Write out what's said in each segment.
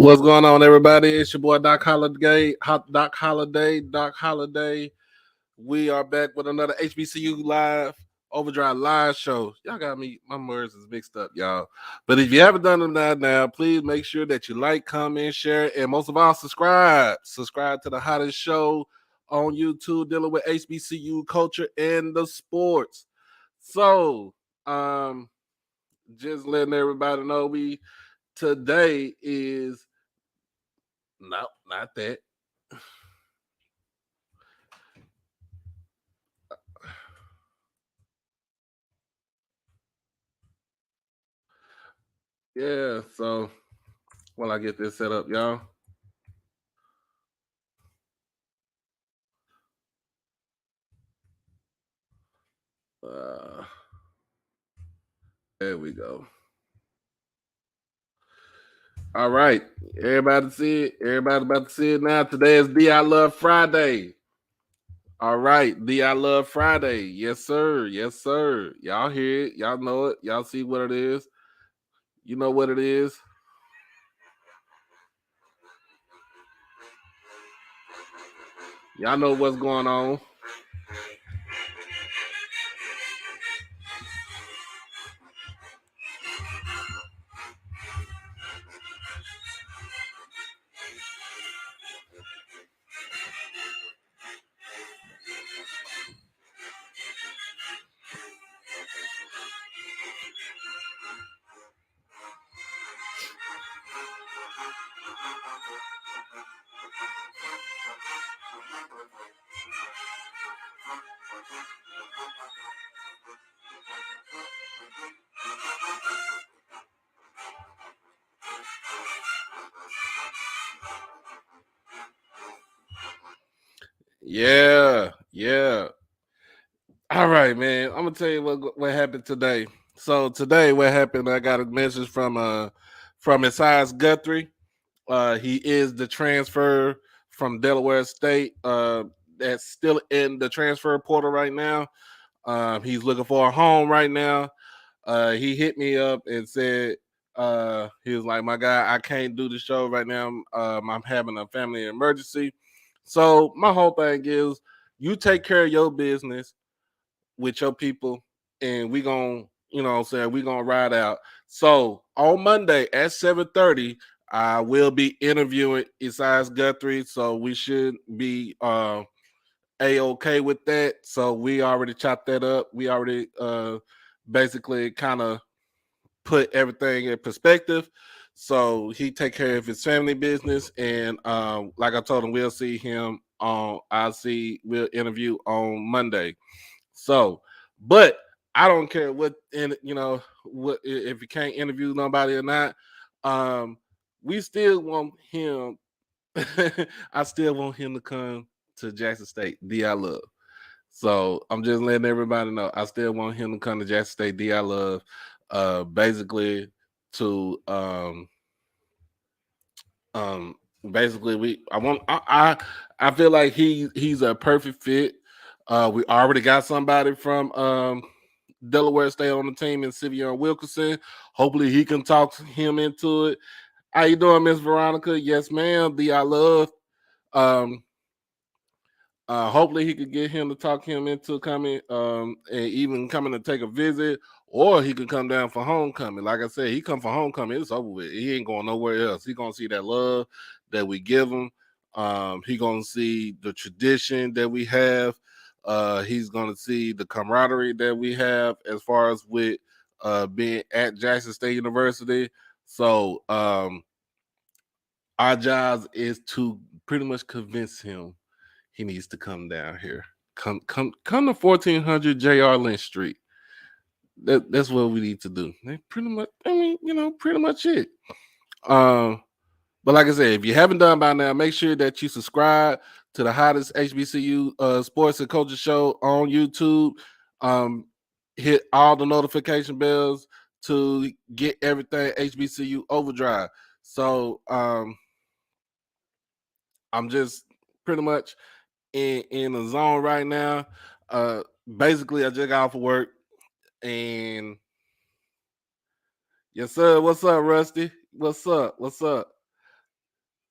What's going on, everybody? It's your boy Doc Holiday. Doc Holiday. We are back with another HBCU Live OverDrive live show. Y'all got me. My words is mixed up, y'all. But if you haven't done them now, please make sure that you like, comment, share, and most of all, subscribe. Subscribe to the hottest show on YouTube dealing with HBCU culture and the sports. So, just letting everybody know today is no, not that. Yeah, so while I get this set up, y'all. Uh, there we go. All right, everybody see it. Everybody about to see it now. Today is D I Love Friday. All right, D I Love Friday. Yes, sir. Yes, sir. Y'all hear it. Y'all know it. Y'all see what it is. You know what it is. Y'all know what's going on. Yeah, yeah. All right, man. I'm gonna tell you what happened today. So today, what happened? I got a message from Esias Guthrie. He is the transfer from Delaware State. That's still in the transfer portal right now. He's looking for a home right now. He hit me up and said he was like, "My guy, I can't do the show right now. I'm having a family emergency." So my whole thing is, you take care of your business with your people, and we gonna, we gonna ride out. So on Monday at 7:30, I will be interviewing Esias Guthrie. So we should be a-okay with that. So we already chopped that up. We already basically kind of put everything in perspective. So he take care of his family business, and like I told him, we'll interview on Monday. So, but I don't care what, what if you can't interview nobody or not. We still want him. I still want him to come to Jackson State. I love. So I'm just letting everybody know I still want him to come to Jackson State. I love. Basically to um basically I feel like he's a perfect fit. We already got somebody from Delaware State on the team in Sivion Wilkinson. Hopefully he can talk him into it. How you doing, Miss Veronica? Yes, ma'am. I love. Um, hopefully he could get him to talk him into coming, and even coming to take a visit, or he could come down for homecoming. Like I said, he come for homecoming, it's over with. He ain't going nowhere else. He gonna see that love that we give him. He gonna see the tradition that we have. He's gonna see the camaraderie that we have as far as with being at Jackson State University. So our job is to pretty much convince him he needs to come down here. Come to 1400 J.R. Lynch Street. That's what we need to do. Pretty much, pretty much it. But like I said, if you haven't done by now, make sure that you subscribe to the hottest HBCU sports and culture show on YouTube. Um, hit all the notification bells to get everything HBCU OverDrive. So I'm just pretty much in the zone right now. Basically, I just got off of work, and yes, sir. What's up, Rusty? What's up? What's up?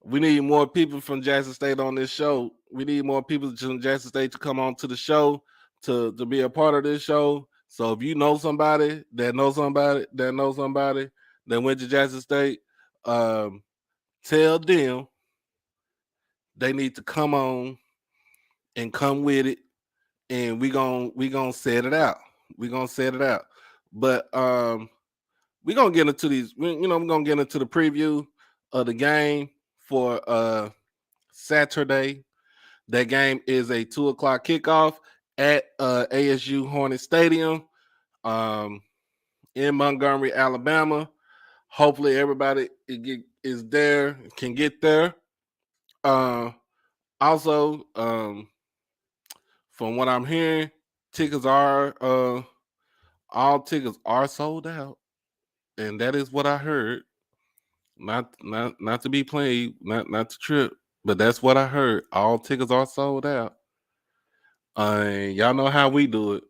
We need more people from Jackson State on this show. We need more people from Jackson State to come on to the show to be a part of this show. So if you know somebody that knows somebody that knows somebody that went to Jackson State, um, tell them they need to come on and come with it, and we gonna set it out. We gonna set it out. But we gonna get into these. We're gonna get into the preview of the game for Saturday. That game is a 2 o'clock kickoff at ASU Hornet Stadium um, in Montgomery, Alabama. Hopefully, everybody is there, can get there. Uh, also, from what I'm hearing, tickets are all tickets are sold out, and that is what I heard. Not to be played, not to trip, but that's what I heard. All tickets are sold out. Y'all know how we do it.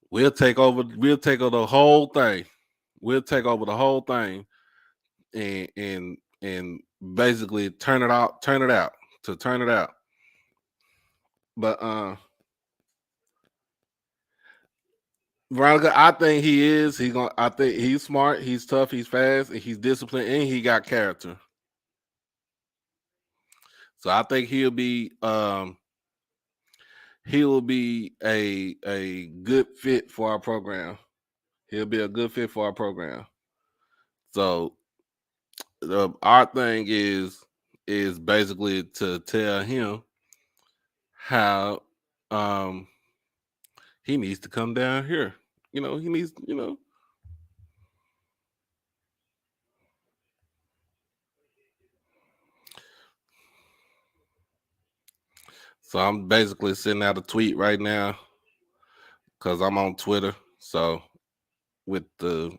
We'll take over. We'll take over the whole thing. We'll take over the whole thing, and basically turn it out. Turn it out to turn it out. But Veronica, I think he is. He's gonna. I think he's smart. He's tough. He's fast. And he's disciplined, and he got character. So I think he will be a good fit for our program. He'll be a good fit for our program. So our thing is basically to tell him how he needs to come down here. He needs. So I'm basically sending out a tweet right now because I'm on Twitter. So with the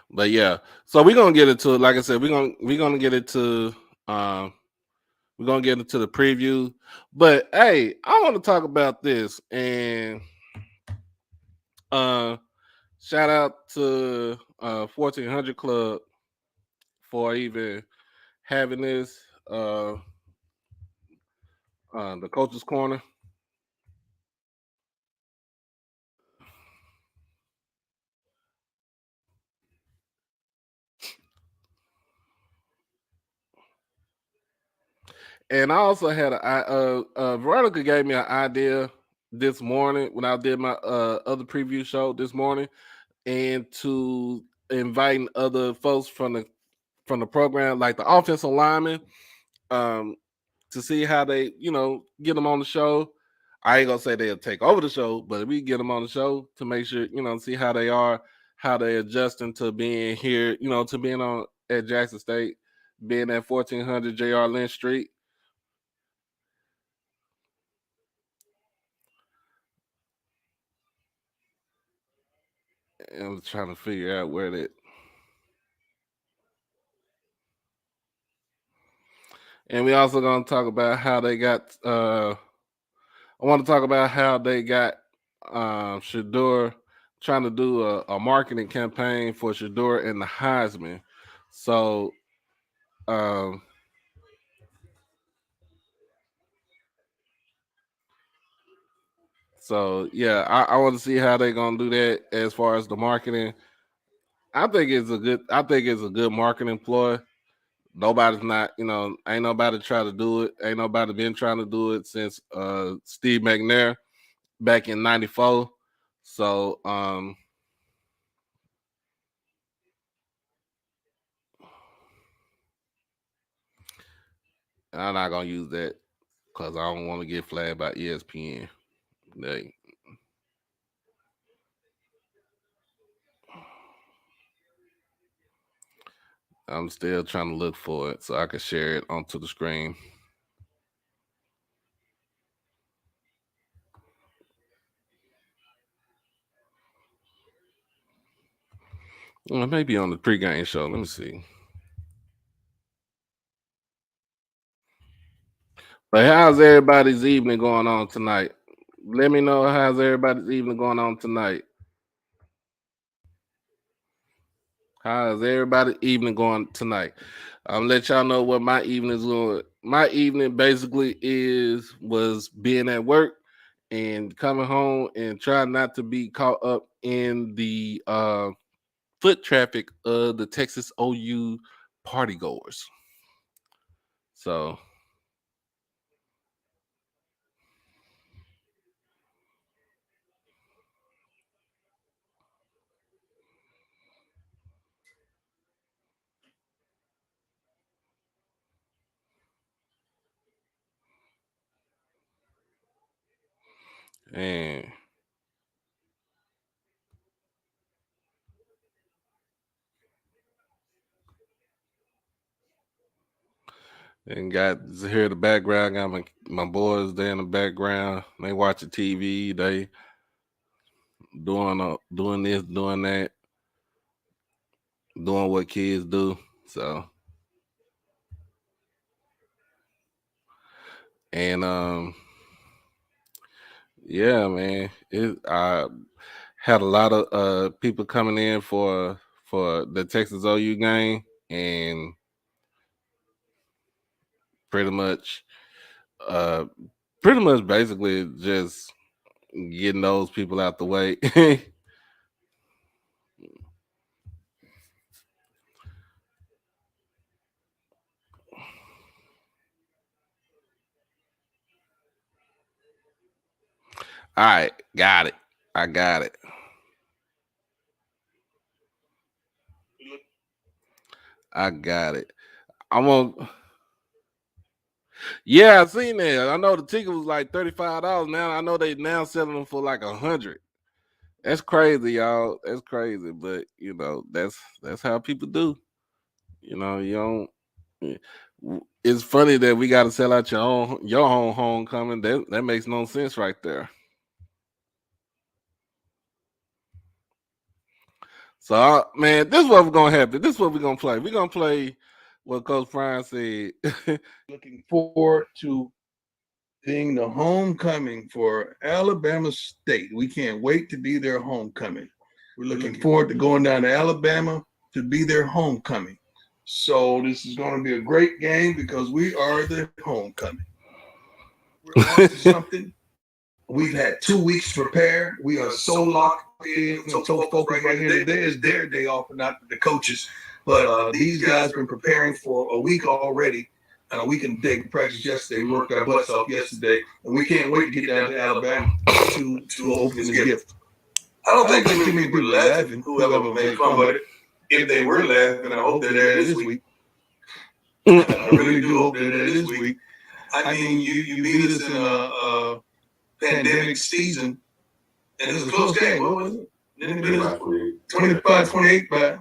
but yeah, so we're gonna get into it. Like I said, we're gonna get into we're gonna get into the preview. But hey, I want to talk about this and uh shout out to 1400 Club for even having this the coach's corner. And I also had Veronica gave me an idea this morning when I did my other preview show this morning, and to inviting other folks from the program, like the offensive linemen, um, to see how they get them on the show. I ain't gonna say they'll take over the show, but we get them on the show to make sure see how they are, how they adjusting to being here, to being on at Jackson State, being at 1400 J.R. Lynch Street. And I'm trying to figure out where that. And we also gonna talk about how they got. I want to talk about how they got Shador trying to do a marketing campaign for Shador and the Heisman. So, um, yeah, I want to see how they're gonna do that as far as the marketing. I think it's a good marketing ploy. Nobody's not, ain't nobody try to do it. Ain't nobody been trying to do it since Steve McNair back in '94. So I'm not gonna use that because I don't want to get flagged by ESPN. They, I'm still trying to look for it so I can share it onto the screen. Well, maybe on the pregame show. Let me see. But how's everybody's evening going on tonight? Let me know how's everybody's evening going on tonight. How's everybody evening going tonight? I'm let y'all know what my evening is going. My evening basically was being at work and coming home and trying not to be caught up in the foot traffic of the Texas OU party goers. So and got to hear the background. Got my boys there in the background. They watching TV. They doing this, doing that, doing what kids do. So and yeah, man. I had a lot of people coming in for the Texas OU game, and pretty much uh basically just getting those people out the way. All right, got it. I got it. I got it. I'm on. Yeah, I seen that. I know the ticket was like $35 now. I know they now selling them for like 100. That's crazy, y'all. That's crazy. But you know, that's how people do. You know, you don't. It's funny that we got to sell out your own homecoming. That makes no sense right there. So, man, this is what we're gonna happen. This is what we're gonna play. We're gonna play what Coach Prime said. Looking forward to being the homecoming for Alabama State. We can't wait to be their homecoming. We're looking forward to going down to Alabama to be their homecoming. So this is going to be a great game because we are the homecoming. We're on to something. We've had 2 weeks to prepare. We are so locked in, so focused right here. Today is their day off, and not the coaches. But these guys been preparing for a week already. We can take practice yesterday. We worked our butts off yesterday, and we can't wait to get down to Alabama to open this gift. I don't think too many people are laughing. Whoever made fun of it, if they were laughing, I hope they're there this week. I really do hope they're there this week. I mean, you beat us in a pandemic season, and it was a close game. What was it? 25-28 by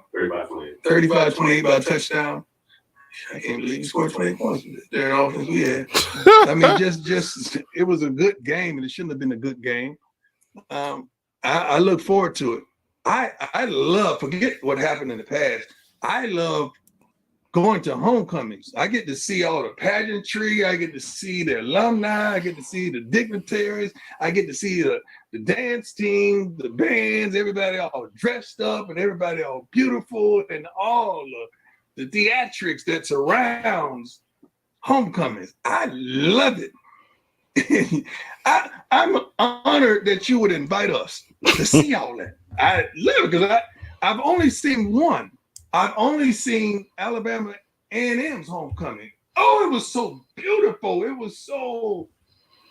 35-28 by touchdown. I can't believe you scored 20 points during offense we had. I mean, just it was a good game, and it shouldn't have been a good game. I look forward to it. I love, forget what happened in the past. I love going to homecomings. I get to see all the pageantry. I get to see the alumni. I get to see the dignitaries. I get to see the dance team, the bands, everybody all dressed up and everybody all beautiful, and all the theatrics that surrounds homecomings. I love it. I'm honored that you would invite us to see all that. I love it because I've only seen one. I've only seen Alabama A&M's homecoming. Oh, it was so beautiful. It was so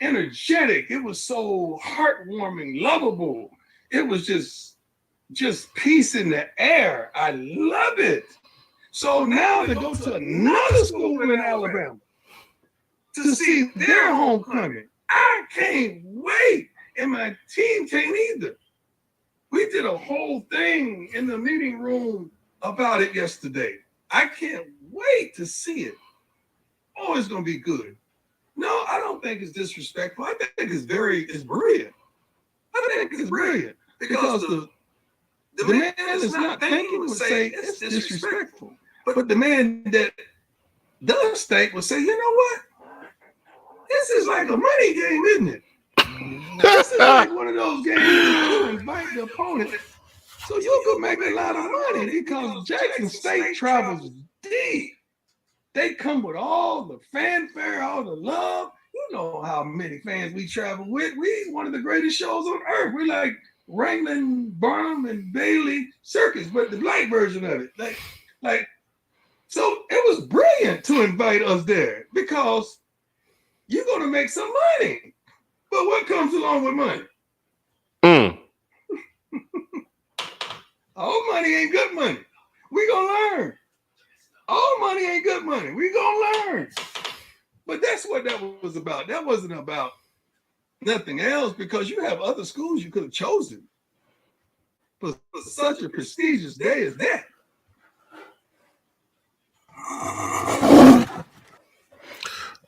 energetic. It was so heartwarming, lovable. It was just peace in the air. I love it. So now to go to another school in Alabama to see their homecoming, I can't wait. And my team can't either. We did a whole thing in the meeting room about it yesterday. I can't wait to see it. Oh, it's going to be good. No, I don't think it's disrespectful. I think it's brilliant. I think it's brilliant because the man that's not thinking would say it's disrespectful. But the man that does think would say, you know what? This is like a money game, isn't it? This is like one of those games that you invite the opponent So you could make a lot of money because Jackson State travels deep. They come with all the fanfare, all the love. You know how many fans we travel with. We one of the greatest shows on earth. We like Ringling, Barnum, and Bailey Circus, but the black version of it. Like, so it was brilliant to invite us there because you're gonna make some money. But what comes along with money? Mm. All money ain't good money. We gonna learn. All money ain't good money. We gonna learn. But that's what that was about. That wasn't about nothing else because you have other schools you could have chosen for such a prestigious day as that.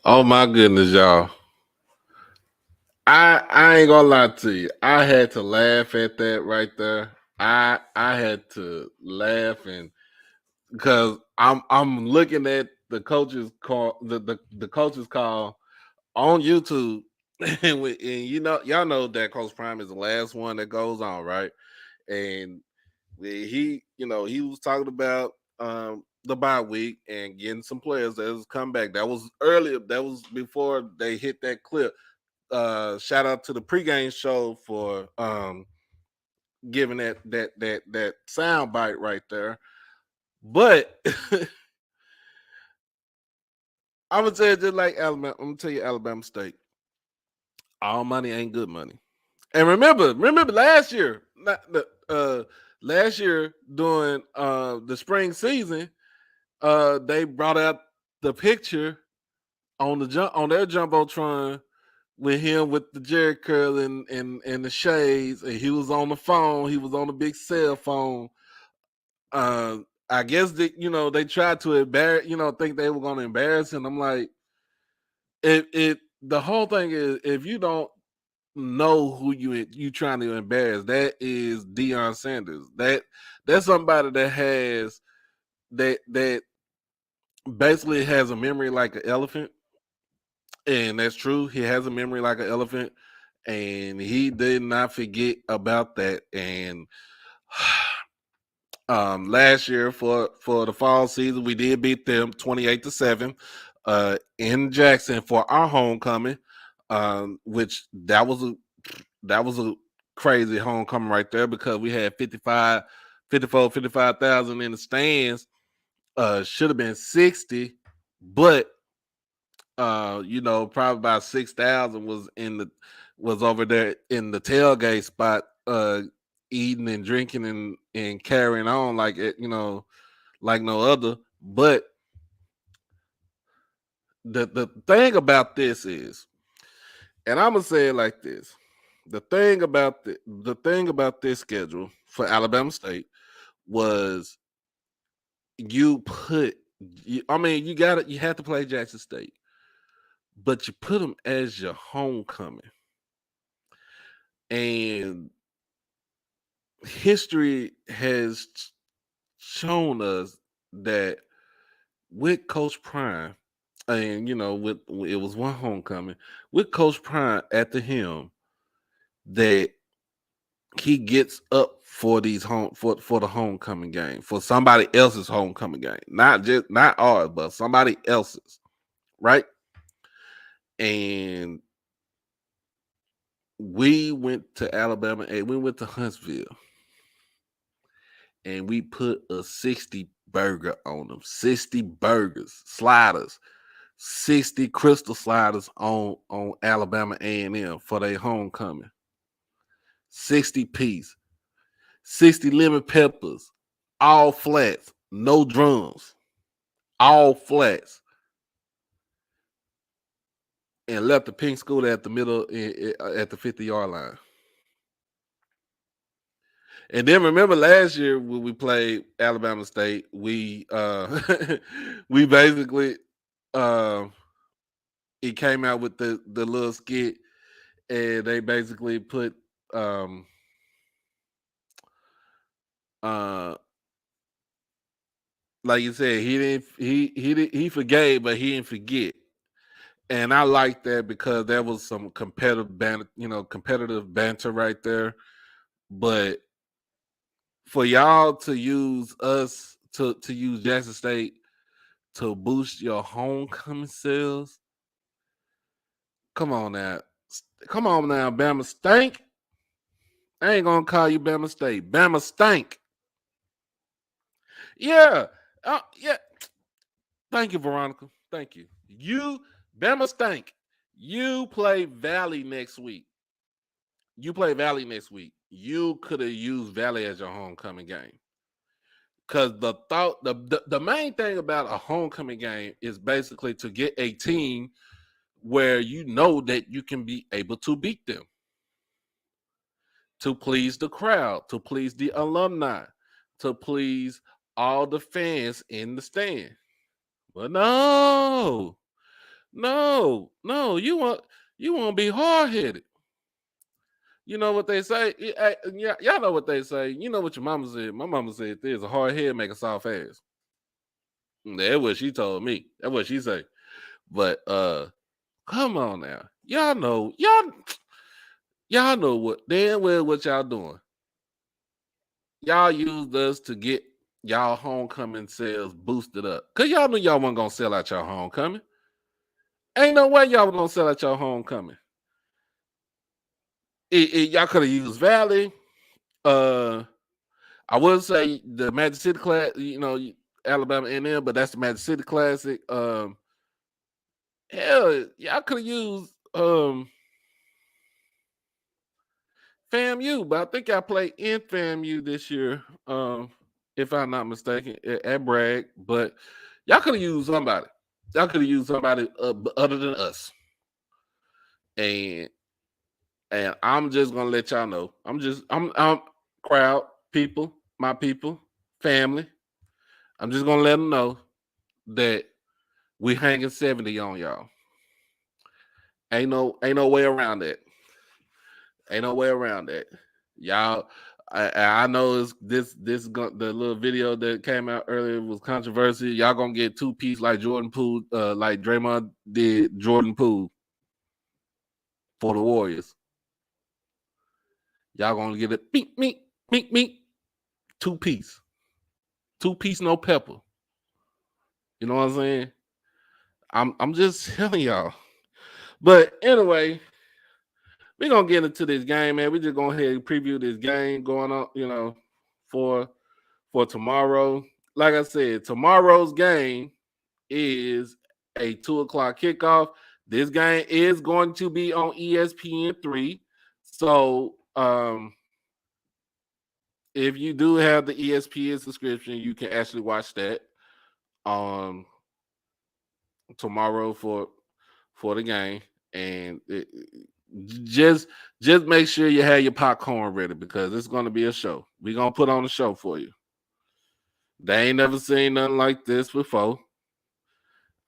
Oh my goodness, y'all. I ain't gonna lie to you. I had to laugh at that right there. I had to laugh and because I'm looking at the coaches call the coaches call on YouTube and, and y'all know that Coach Prime is the last one that goes on, right? And he was talking about the bye week and getting some players that has come back. That was earlier. That was before they hit that clip. Shout out to the pregame show for giving that sound bite right there. But I'm gonna tell you just like Alabama. I'm gonna tell you Alabama State. All money ain't good money. And remember last year, last year during the spring season, they brought out the picture on their jumbotron with him with the Jerry curl and the shades, and he was on the phone. He was on a big cell phone. I guess they tried to embarrass, think they were going to embarrass him. I'm like, the whole thing is if you don't know who you trying to embarrass, that is Deion Sanders. That's somebody that has that basically has a memory like an elephant. And that's true. He has a memory like an elephant, and he did not forget about that. And last year for the fall season, we did beat them 28-7 in Jackson for our homecoming, which that was a crazy homecoming right there because we had 55,000 in the stands. Should have been 60, but probably about 6,000 was over there in the tailgate spot, eating and drinking and carrying on like it, like no other. But the thing about this is, and I'm gonna say it like this: the thing about this schedule for Alabama State was you have to play Jackson State, but you put them as your homecoming. And history has shown us that with Coach Prime, and with it was one homecoming with Coach Prime at the helm, that he gets up for these for the homecoming game, for somebody else's homecoming game, not ours, but somebody else's, right? And we went to Alabama and we went to Huntsville and we put a 60 burger on them. 60 burgers, sliders, 60 crystal sliders on Alabama A&M for their homecoming. 60 piece, 60 lemon peppers, all flats, no drums, all flats. And left the pink scooter at the middle at the 50-yard line. And then remember last year when we played Alabama State, we we basically it came out with the little skit, and they basically put uh like you said, he forgave, but he didn't forget. And I like that because there was some competitive banter right there. But for y'all to use us to use Jackson State to boost your homecoming sales. Come on now. Come on now, Bama Stank. I ain't gonna call you Bama State. Bama Stank. Yeah. Yeah. Thank you, Veronica. Thank you. You, Bama Stank. You play Valley next week. You play Valley next week. You could have used Valley as your homecoming game. Because the main thing about a homecoming game is basically to get a team where you know that you can be able to beat them, to please the crowd, to please the alumni, to please all the fans in the stand. But no, no, you want to be hard headed. You know what they say? Yeah, y'all know what they say. You know what your mama said. My mama said, "There's a hard head make a soft ass." That's what she told me. That's what she said. But come on now, y'all know what damn well what y'all doing. Y'all used us to get y'all homecoming sales boosted up. Cause y'all knew y'all wasn't gonna sell out your homecoming. Ain't no way y'all was gonna sell out your homecoming. Y'all could have used Valley. I would say the Magic City class, Alabama A&M, but that's the Magic City Classic. Hell, y'all could have used FAMU, but I think I played in FAMU this year, if I'm not mistaken, at Bragg. But y'all could have used somebody. Y'all could have used somebody other than us. And I'm just gonna let y'all know. I'm crowd people, my people, family. I'm just gonna let them know that we hanging 70 on y'all. Ain't no way around that. Ain't no way around that. Y'all, I know the little video that came out earlier was controversial. Y'all gonna get 2-piece like Jordan Poole, like Draymond did Jordan Poole for the Warriors. Y'all gonna get it meek, 2-piece. 2-piece, no pepper. You know what I'm saying? I'm just telling y'all. But anyway, we're gonna get into this game, man. We just go ahead and preview this game going on, for tomorrow. Like I said, tomorrow's game is a 2:00 kickoff. This game is going to be on ESPN3. So if you do have the ESPN subscription, you can actually watch that tomorrow for the game. And just make sure you have your popcorn ready because it's going to be a show. We're going to put on a show for you. They ain't never seen nothing like this before.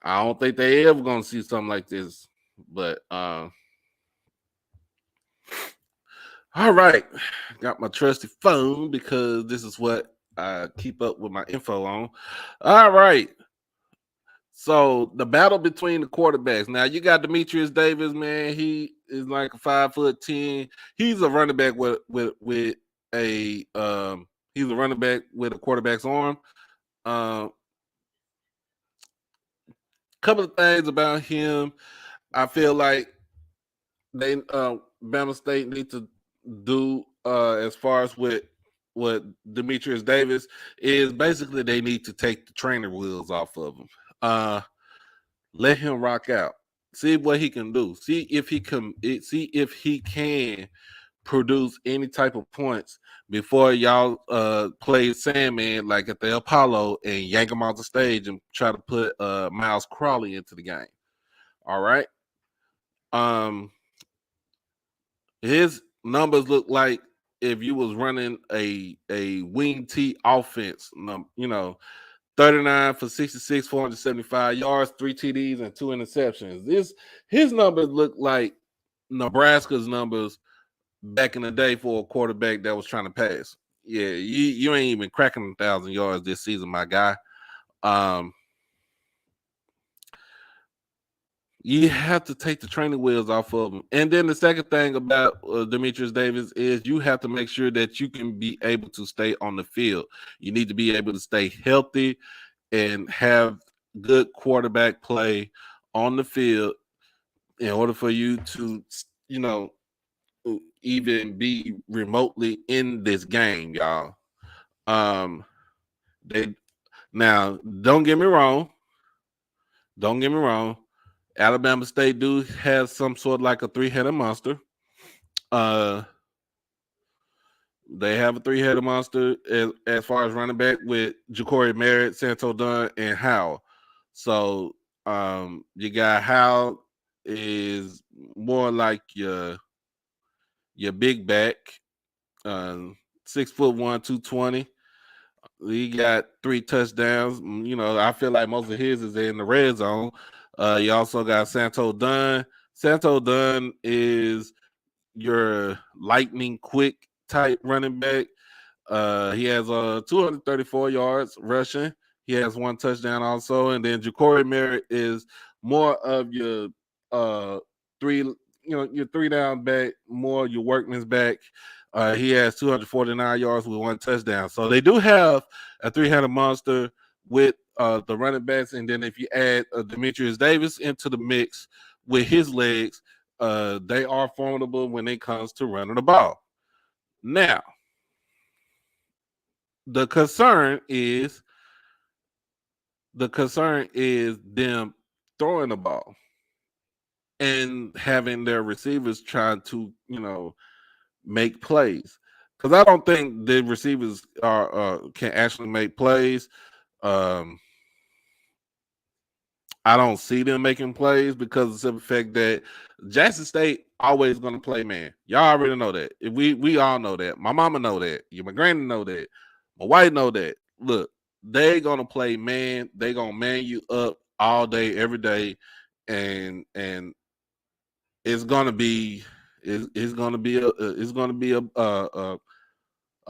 I don't think they ever going to see something like this. But all right. Got my trusty phone because this is what I keep up with my info on. All right. So the battle between the quarterbacks. Now you got Demetrius Davis, man. He is like a 5'10". He's a running back with a he's a running back with a quarterback's arm. Couple of things about him. I feel like they Bama State need to do as far as with what Demetrius Davis is basically they need to take the trainer wheels off of him. Let him rock out. See what he can do. See if he can produce any type of points before y'all play Sandman like at the Apollo and yank him off the stage and try to put Miles Crawley into the game. All right. His numbers look like if you was running a wing T offense, 39 for 66, 475 yards, 3 TDs, and 2 interceptions. His numbers look like Nebraska's numbers back in the day for a quarterback that was trying to pass. Yeah, you ain't even cracking 1,000 yards this season, my guy. You have to take the training wheels off of them. And then the second thing about Demetrius Davis is you have to make sure that you can be able to stay on the field. You need to be able to stay healthy and have good quarterback play on the field in order for you to, you know, even be remotely in this game, y'all. Um, they now don't get me wrong. Don't get me wrong. Alabama State do have some sort of like a three-headed monster. Uh, they have a three-headed monster as far as running back with Ja'Cory Merritt, Santo Dunn, and Howell. So you got Howell is more like your big back, um, 6'1", 220. He got 3 touchdowns. You know, I feel like most of his is in the red zone. You also got Santo Dunn. Santo Dunn is your lightning quick type running back. He has 234 yards rushing. He has 1 touchdown also, and then Ja'Cory Merritt is more of your three, your 3 down back, more your workman's back. He has 249 yards with 1 touchdown. So they do have a 300 monster with the running backs, and then if you add Demetrius Davis into the mix with his legs, they are formidable when it comes to running the ball. Now, the concern is them throwing the ball and having their receivers trying to, make plays. Because I don't think the receivers are can actually make plays. Um, I don't see them making plays because of the fact that Jackson State always going to play man. Y'all already know that. We all know that. My mama know that. My granny know that. My wife know that. Look, they gonna play man. They gonna man you up all day, every day, and it's gonna be it's gonna be a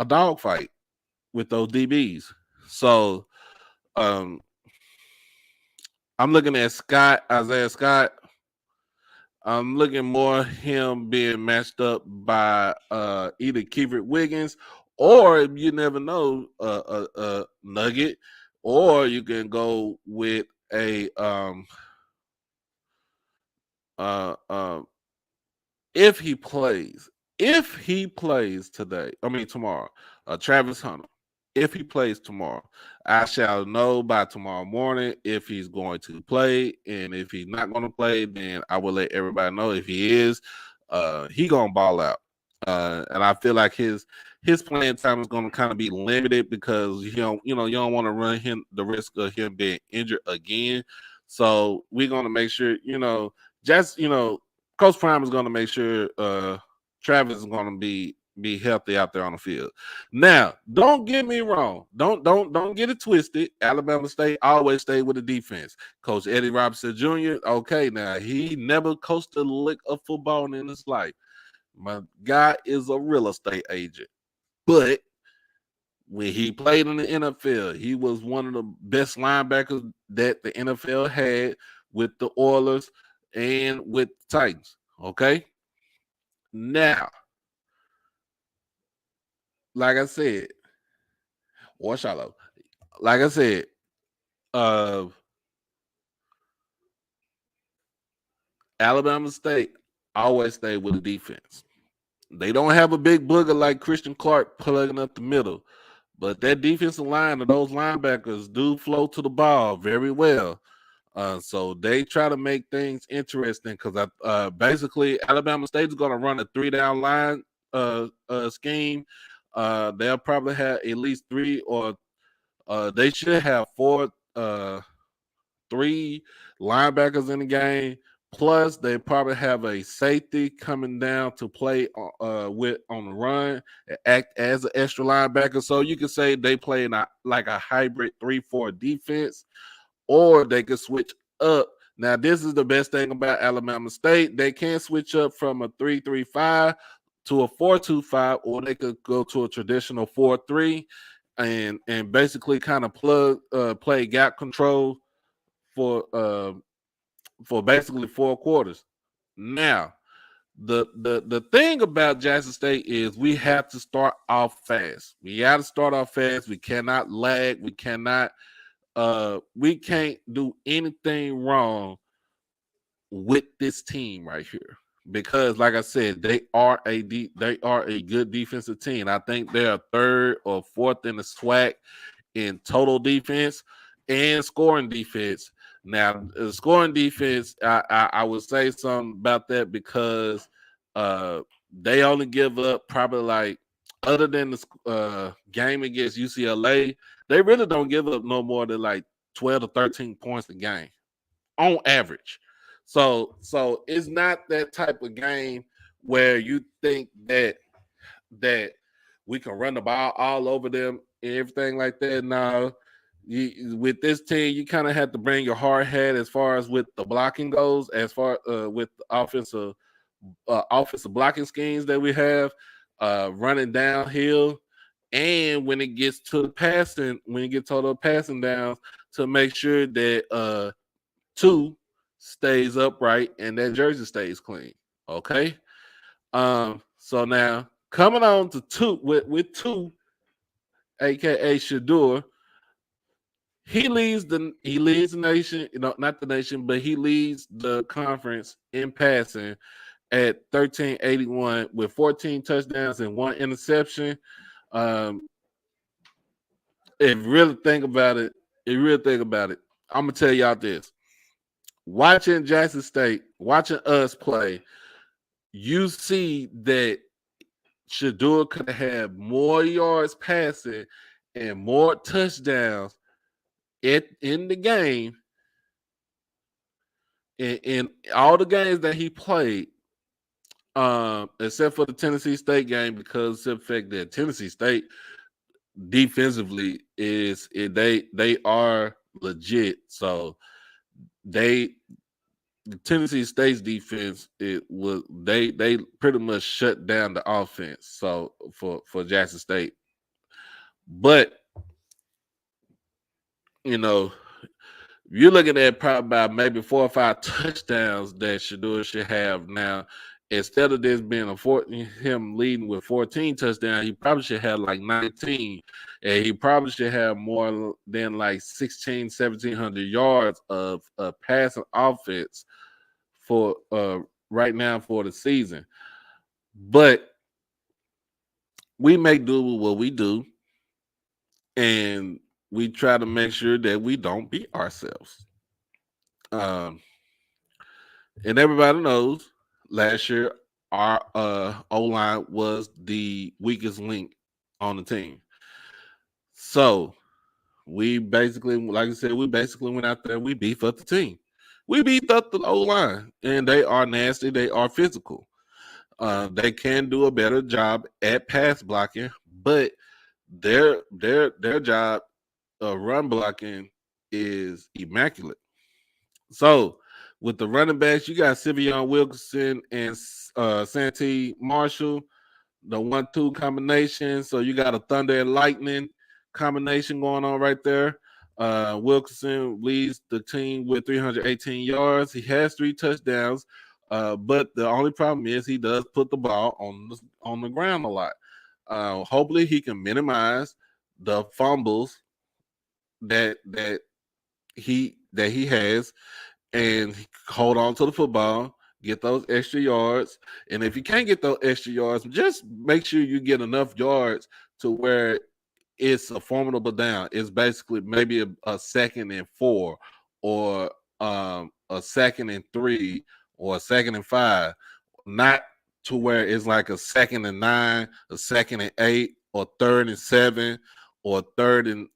dog fight with those DBs. So um, I'm looking at Isaiah Scott. I'm looking more him being matched up by either Kevert Wiggins or you never know Nugget, or you can go with a uh, um if he plays today, I mean tomorrow, Travis Hunter. If he plays tomorrow, I shall know by tomorrow morning if he's going to play, and if he's not going to play, then I will let everybody know. If he is, he gonna ball out, and I feel like his playing time is going to kind of be limited because you don't want to run him the risk of him being injured again. So we're gonna make sure just Coach Prime is going to make sure Travis is going to be healthy out there on the field. Now, don't get me wrong. Don't get it twisted. Alabama State always stay with the defense. Coach Eddie Robinson Jr. Okay, now he never coached a lick of football in his life. My guy is a real estate agent, but when he played in the NFL, he was one of the best linebackers that the NFL had with the Oilers and with the Titans. Okay. Now, like I said, or Shiloh, like I said, uh, Alabama State always stay with the defense. They don't have a big booger like Christian Clark plugging up the middle, but that defensive line of those linebackers do flow to the ball very well. So they try to make things interesting because basically Alabama State is going to run a 3-down line scheme. They'll probably have at least 3 or they should have 3 linebackers in the game. Plus, they probably have a safety coming down to play with on the run, act as an extra linebacker. So you can say they play in like a hybrid 3-4 defense, or they could switch up. Now, this is the best thing about Alabama State. They can switch up from a 3-3-5 to a 4-2-5, or they could go to a traditional 4-3 and basically kind of play gap control for for basically 4 quarters. Now, the thing about Jackson State is we have to start off fast. We got to start off fast. We cannot lag. We can't do anything wrong with this team right here. Because, like I said, they are a good defensive team. I think they are third or fourth in the SWAC in total defense and scoring defense. Now, scoring defense, I would say something about that because they only give up probably like, other than the game against UCLA, they really don't give up no more than like 12 to 13 points a game on average. So it's not that type of game where you think that we can run the ball all over them and everything like that. Now, with this team, you kind of have to bring your hard hat as far as with the blocking goes, as far with the offensive blocking schemes that we have, running downhill, and when it gets to the passing, when you get to the passing downs, to make sure that two stays upright and that jersey stays clean. Okay. So now coming on to two with two, aka Shadur, he leads the nation, not the nation, but he leads the conference in passing at 1381 with 14 touchdowns and 1 interception. Um, if you really think about it, I'm gonna tell y'all this. Watching Jackson State, watching us play, you see that Shadur could have more yards passing and more touchdowns in the game, in all the games that he played, except for the Tennessee State game, because of the fact that Tennessee State defensively they are legit. So the Tennessee State's defense, they pretty much shut down the offense. So for Jackson State, but you're looking at probably about maybe 4 or 5 touchdowns that Shadur should have now. Instead of this being him leading with 14 touchdowns, he probably should have like 19. And he probably should have more than like 1,700 yards of passing offense for right now for the season. But we make do with what we do, and we try to make sure that we don't beat ourselves. And everybody knows last year our O-line was the weakest link on the team. So we basically, like I said, went out there, we beefed up the team. We beefed up the O-line, and they are nasty, they are physical. They can do a better job at pass blocking, but their job run blocking is immaculate. So with the running backs, you got Sivion Wilkerson and Santee Marshall, the 1-2 combination. So you got a thunder and lightning combination going on right there. Wilkerson leads the team with 318 yards. He has 3 touchdowns, but the only problem is he does put the ball on the ground a lot. Hopefully he can minimize the fumbles that he has and hold on to the football, get those extra yards. And if you can't get those extra yards, just make sure you get enough yards to where it's a formidable down. It's basically maybe a 2nd and 4 or a 2nd and 3 or a 2nd and 5, not to where it's like a 2nd and 9, a 2nd and 8, or 3rd and 7, or a 3rd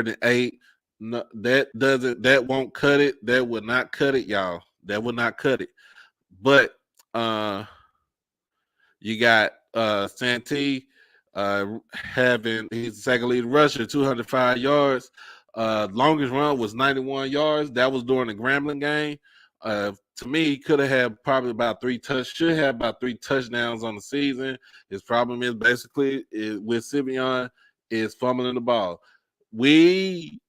and 8. No, that won't cut it. That would not cut it, y'all. That would not cut it. But you got Santee having his second lead rusher, 205 yards. Longest run was 91 yards. That was during the Grambling game. To me, he could have had probably about should have about 3 touchdowns on the season. His problem is basically with Sivion is fumbling the ball. We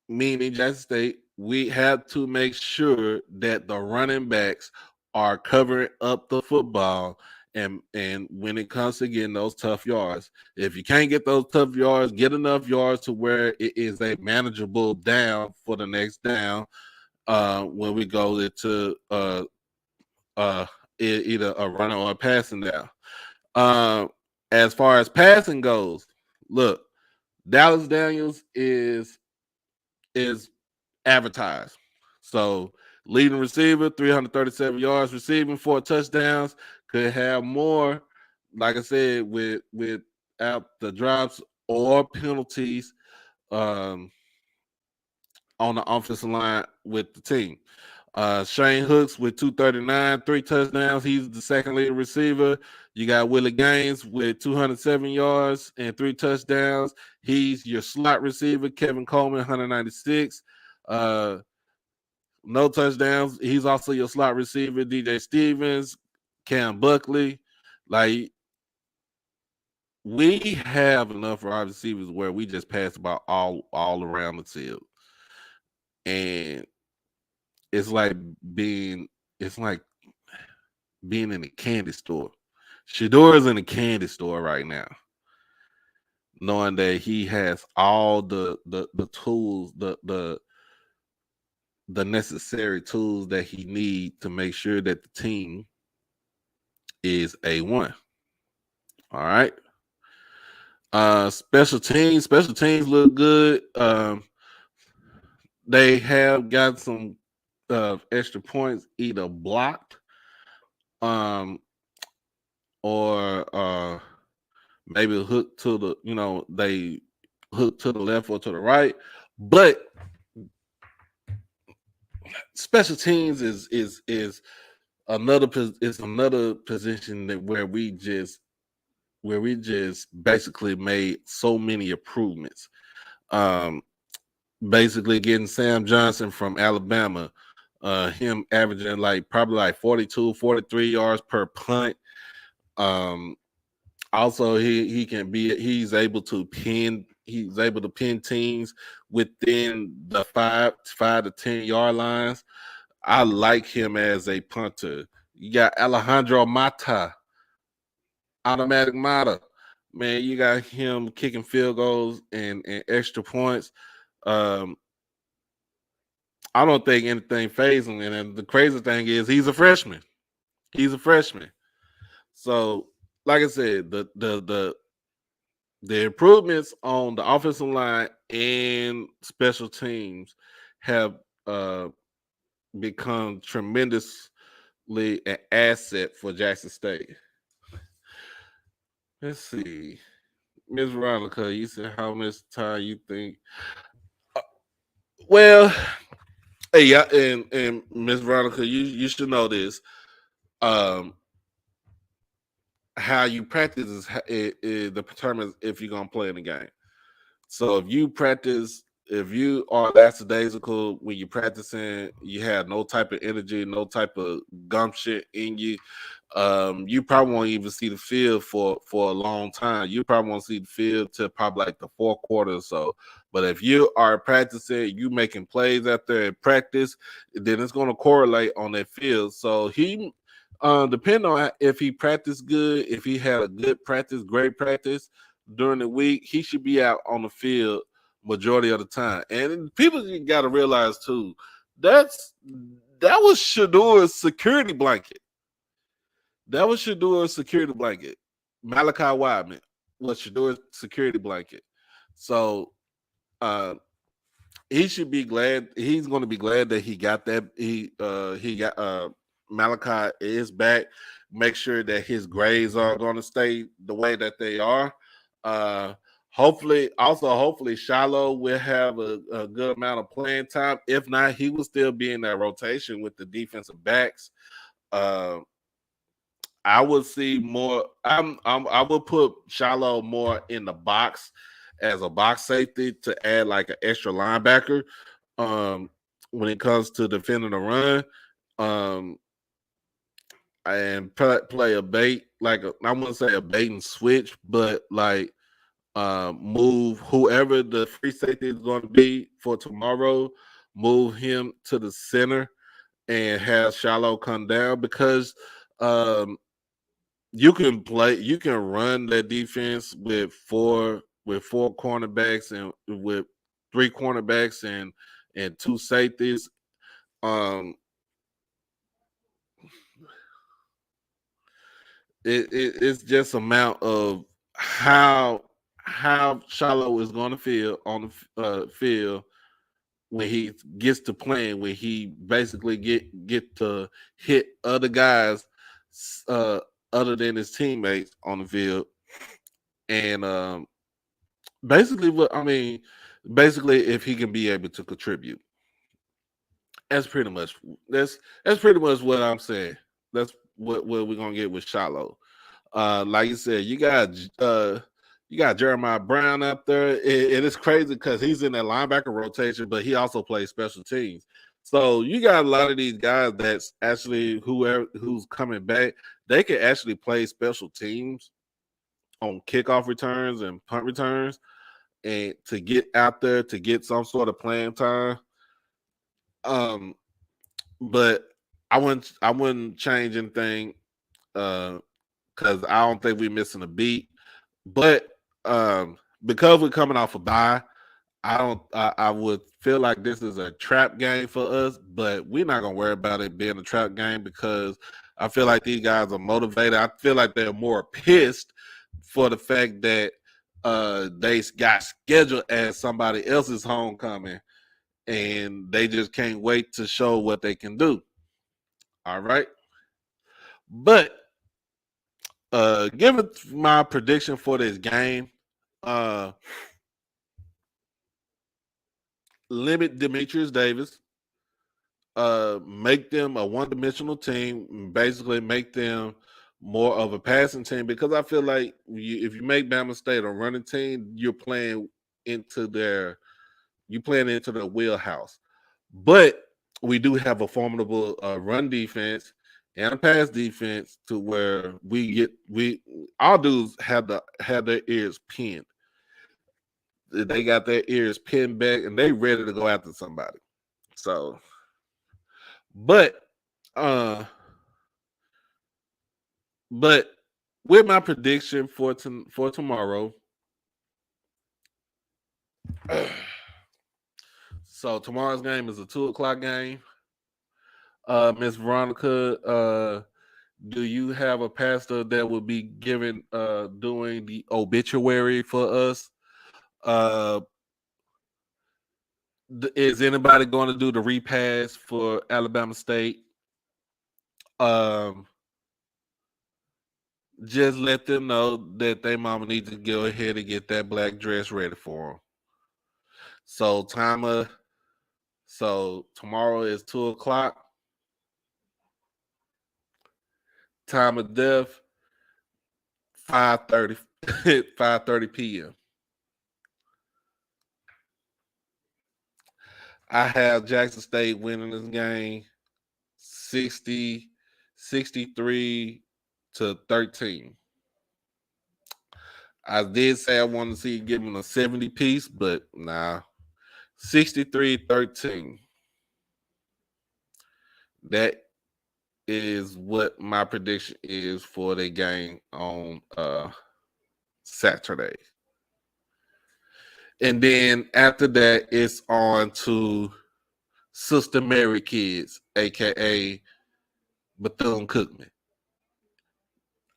meaning Jackson State, we have to make sure that the running backs are covering up the football. And when it comes to getting those tough yards, if you can't get those tough yards, get enough yards to where it is a manageable down for the next down. When we go into either a running or a passing down. Um, as far as passing goes, look, Dallas Daniels is advertised. So leading receiver, 337 yards receiving, 4 touchdowns. Could have more, like I said, without the drops or penalties um, on the offensive line with the team. Shane Hooks with 239, 3 touchdowns. He's the second leading receiver. You got Willie Gaines with 207 yards and 3 touchdowns. He's your slot receiver. Kevin Coleman, 196. No touchdowns. He's also your slot receiver. DJ Stevens, Cam Buckley. Like, we have enough wide receivers where we just pass about all around the field. And it's like being in a candy store. Shador is in a candy store right now, knowing that he has all the tools, the necessary tools that he needs to make sure that the team is A1. All right. Special teams look good. They have got some extra points either blocked or maybe hooked to the they hook to the left or to the right. But special teams is another position that where we just basically made so many improvements. Basically getting Sam Johnson from Alabama, him averaging probably like 42, 43 yards per punt. Also he's able to pin teams within the 5 to 10 yard lines. I like him as a punter. You got Alejandro Mata, automatic Mata. Man, you got him kicking field goals and extra points. I don't think anything phases him. And the crazy thing is he's a freshman. So, like I said, the improvements on the offensive line and special teams have become tremendously an asset for Jackson State. Let's see. Ms. Veronica, you said how much time you think? Well, hey, yeah, and Ms. Veronica, you should know this. How you practice is determines if you're gonna play in the game. So if you are lackadaisical when you're practicing, you have no type of energy, no type of gumption in you. You probably won't even see the field for a long time. You probably won't see the field till probably like the fourth quarter or so. But if you are practicing, you making plays out there in practice, then it's going to correlate on that field. So he, depending on if he practiced good, if he had a good practice, great practice during the week, he should be out on the field majority of the time. And people got to realize too, that was Shador's security blanket. Malachi Wideman was Shador's security blanket. So he should be glad. He's going to be glad that he got that. He got Malachi is back. Make sure that his grades are going to stay the way that they are. Hopefully Shiloh will have a good amount of playing time. If not, he will still be in that rotation with the defensive backs. I would see more. I would put Shiloh more in the box as a box safety to add like an extra linebacker. When it comes to defending the run, and play a bait I wouldn't say a bait and switch, but like move whoever the free safety is going to be for tomorrow. move him to the center and have Shiloh come down because um, you can run that defense with four cornerbacks and with three cornerbacks and two safeties. Um, it's just amount of how Shiloh is going to feel on the field when he gets to playing, when he basically get to hit other guys uh, other than his teammates on the field, and basically what I mean, basically if he can be able to contribute, that's pretty much that's pretty much what I'm saying. That's what we're gonna get with Shiloh. Like you said, you got Jeremiah Brown up there. It's crazy because he's in that linebacker rotation, but he also plays special teams. So you got a lot of these guys that's actually who's coming back. They can actually play special teams on kickoff returns and punt returns, and to get out there to get some sort of playing time. Um, but I wouldn't change anything because I don't think we're missing a beat. But because we're coming off a bye, I don't. I would feel like this is a trap game for us, but we're not gonna worry about it being a trap game because I feel like these guys are motivated. I feel like they're more pissed for the fact that they got scheduled as somebody else's homecoming, and they just can't wait to show what they can do. All right, but given my prediction for this game, uh, limit Demetrius Davis, make them a one-dimensional team, basically make them more of a passing team because I feel like if you make Bama State a running team, into their into their wheelhouse. But we do have a formidable run defense and a pass defense to where we our dudes have their ears pinned. They got their ears pinned back and they ready to go after somebody. So, but uh but with my prediction for tomorrow, so tomorrow's game is a 2 o'clock game. Miss Veronica, do you have a pastor that will be giving doing the obituary for us? Uh, is anybody going to do the repass for Alabama State? Um, just let them know that they mama needs to go ahead and get that black dress ready for them. So tomorrow is 2 o'clock. Time of death 5:30 5:30 p.m. I have Jackson State winning this game 63-13. I did say I wanted to see give them a 70 piece, but nah. 63-13. That is what my prediction is for the game on Saturday. And then after that, it's on to Sister Mary Kids, aka Bethune Cookman.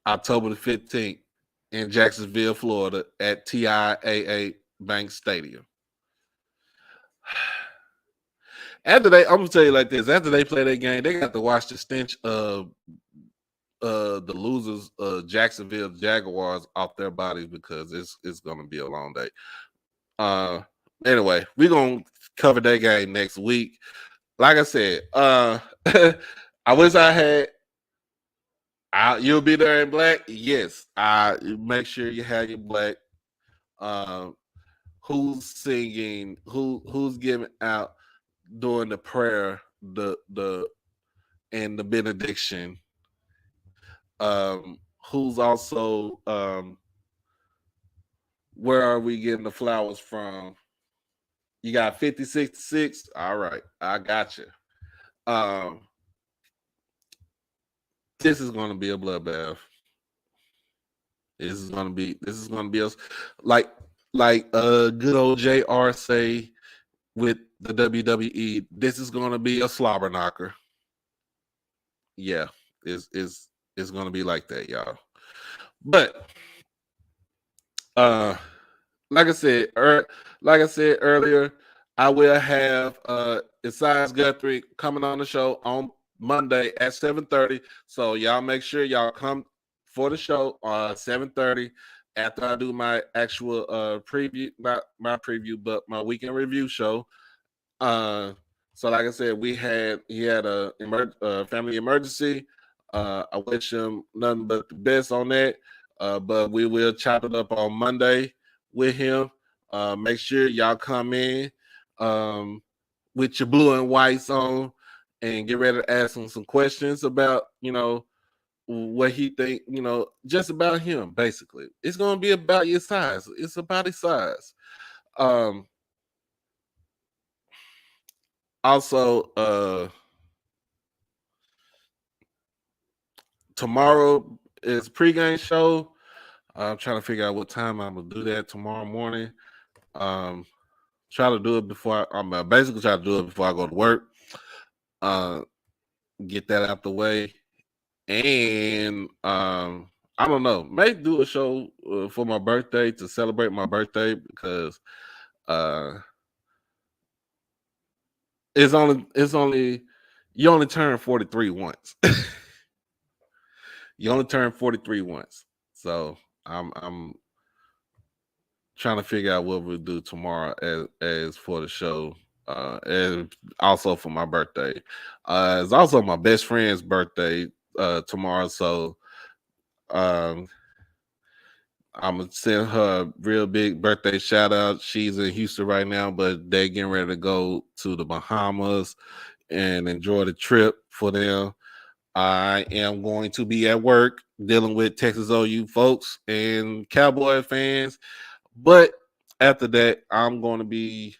October the 15th in Jacksonville, Florida at TIAA Bank Stadium. After I'm gonna tell you like this. After they play that game, they got to watch the stench of the losers, Jacksonville Jaguars, off their bodies because it's gonna be a long day. Anyway, we're gonna cover that game next week. Like I said, I wish I had. You'll be there in black. Yes, I make sure you have your black. Who's singing? Who's giving out during the prayer, the and the benediction? Who's also where are we getting the flowers from? You got 50, 66. All right, I got you. This is going to be a bloodbath. This is going to be like good old JR say with the WWE. This is going to be a slobber knocker. Yeah, it's going to be like that, y'all. But like I said, earlier, I will have Esias Guthrie coming on the show on Monday at 7:30. So y'all make sure y'all come for the show 7:30 after I do my actual preview, not my preview, but my weekend review show. Uh, so like I said, he had a family emergency. I wish him nothing but the best on that. But we will chop it up on Monday with him. Make sure y'all come in with your blue and whites on and get ready to ask him some questions about, what he think, just about him, basically. It's gonna be about your size. It's about his size. Also, tomorrow is pregame show. I'm trying to figure out what time I'm gonna do that tomorrow morning. Try to do it before I'm basically try to do it before I go to work. Get that out the way, and I don't know, may do a show for my birthday to celebrate my birthday because it's only you only turn 43 once. You only turn 43 once, so I'm trying to figure out what we'll do tomorrow as for the show, and also for my birthday. It's also my best friend's birthday tomorrow, so um, I'm gonna send her a real big birthday shout out. She's in Houston right now, but they getting ready to go to the Bahamas and enjoy the trip for them. I am going to be at work dealing with Texas OU folks and Cowboy fans. But after that, I'm going to be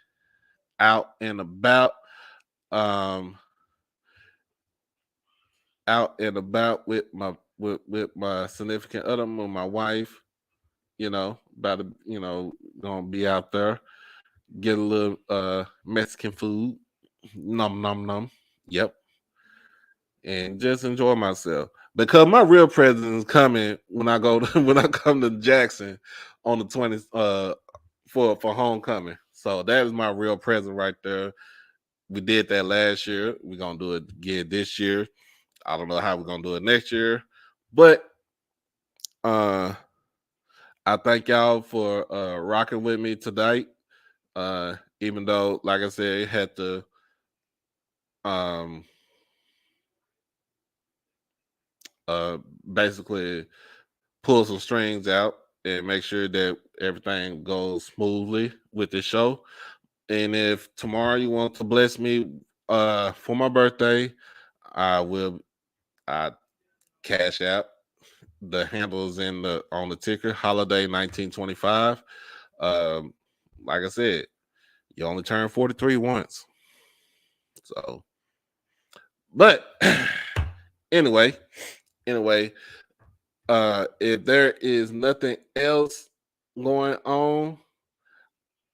out and about, um, with my significant other, with my wife. About to, gonna be out there, get a little Mexican food, num num num. Yep, and just enjoy myself because my real present is coming when I go to, when I come to Jackson on the 20th for homecoming. So that is my real present right there. We did that last year. We're gonna do it again this year. I don't know how we're gonna do it next year, but uh I thank y'all for rocking with me tonight. Even though, like I said, it had to um uh basically pull some strings out and make sure that everything goes smoothly with the show. And if tomorrow you want to bless me for my birthday, I will I cash out. The handles in the on the ticker, holiday 1925. Um, like I said, you only turn 43 once. So, but anyway, anyway, if there is nothing else going on,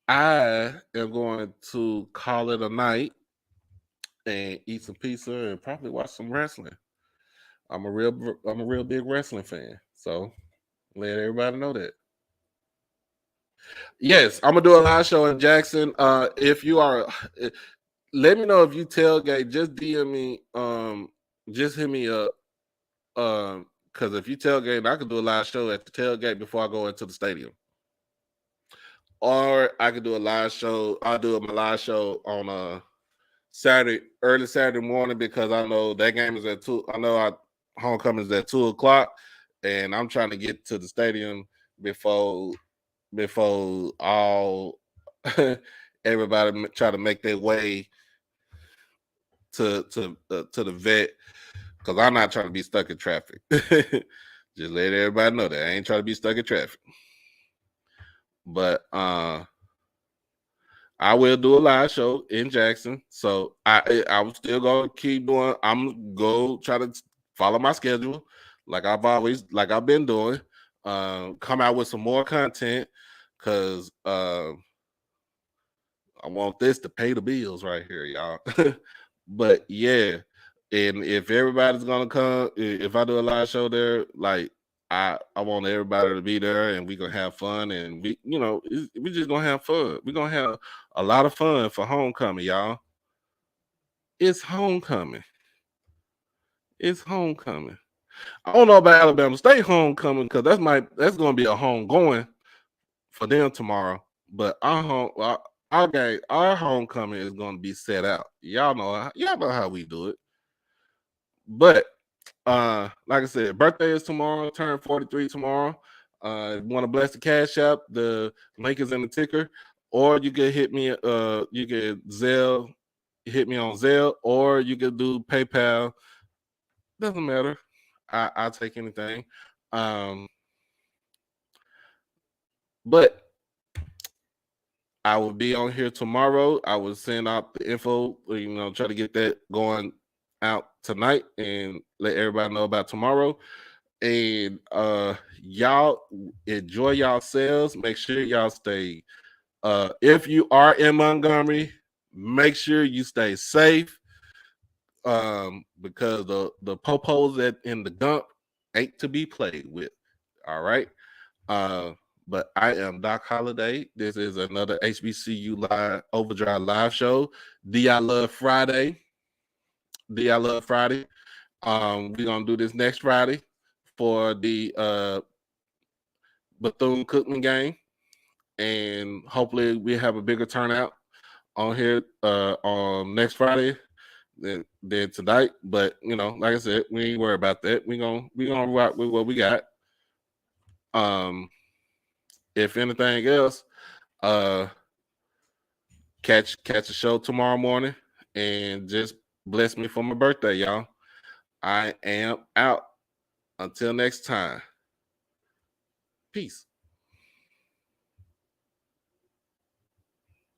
I am going to call it a night and eat some pizza and probably watch some wrestling. I'm a real big wrestling fan, so let everybody know that. Yes, I'm gonna do a live show in Jackson. If you are, let me know if you tailgate. Just DM me. Just hit me up. Because if you tailgate, I could do a live show at the tailgate before I go into the stadium, or I could do a live show. I'll do my live show on Saturday, early Saturday morning, because I know that game is at 2. I know our homecoming is at 2 o'clock, and I'm trying to get to the stadium before all everybody try to make their way to the vet, because I'm not trying to be stuck in traffic. Just let everybody know that I ain't trying to be stuck in traffic. But I will do a live show in Jackson. So I'm still gonna keep doing. I'm go try to follow my schedule, like I've been doing. Come out with some more content, cause I want this to pay the bills right here, y'all. But yeah, and if everybody's gonna come, if I do a live show there, like I want everybody to be there, and we gonna have fun, and we just gonna have fun. We gonna have a lot of fun for homecoming, y'all. It's homecoming. It's homecoming. I don't know about Alabama State homecoming because that's gonna be a home going for them tomorrow. But our homecoming is gonna be set out. Y'all know how we do it. But like I said, birthday is tomorrow. Turn 43 tomorrow. Want to bless the Cash App? The link is in the ticker, or you can hit me. You can Zelle, hit me on Zelle, or you can do PayPal. Doesn't matter. I'll take anything. But I will be on here tomorrow. I will send out the info, try to get that going out tonight and let everybody know about tomorrow. And y'all enjoy yourselves. Make sure y'all stay. If you are in Montgomery, make sure you stay safe. Because the popos that in the dump ain't to be played with. All right. But I am Doc Holiday. This is another HBCU Live Overdrive live show. D.I. Love Friday. D.I. Love Friday. We're gonna do this next Friday for the Bethune Cookman game, and hopefully we have a bigger turnout on here on next Friday than tonight. But like I said, we ain't worried about that. We gonna rock with what we got. If anything else, catch a show tomorrow morning and just bless me for my birthday, y'all. I am out. Until next time. Peace.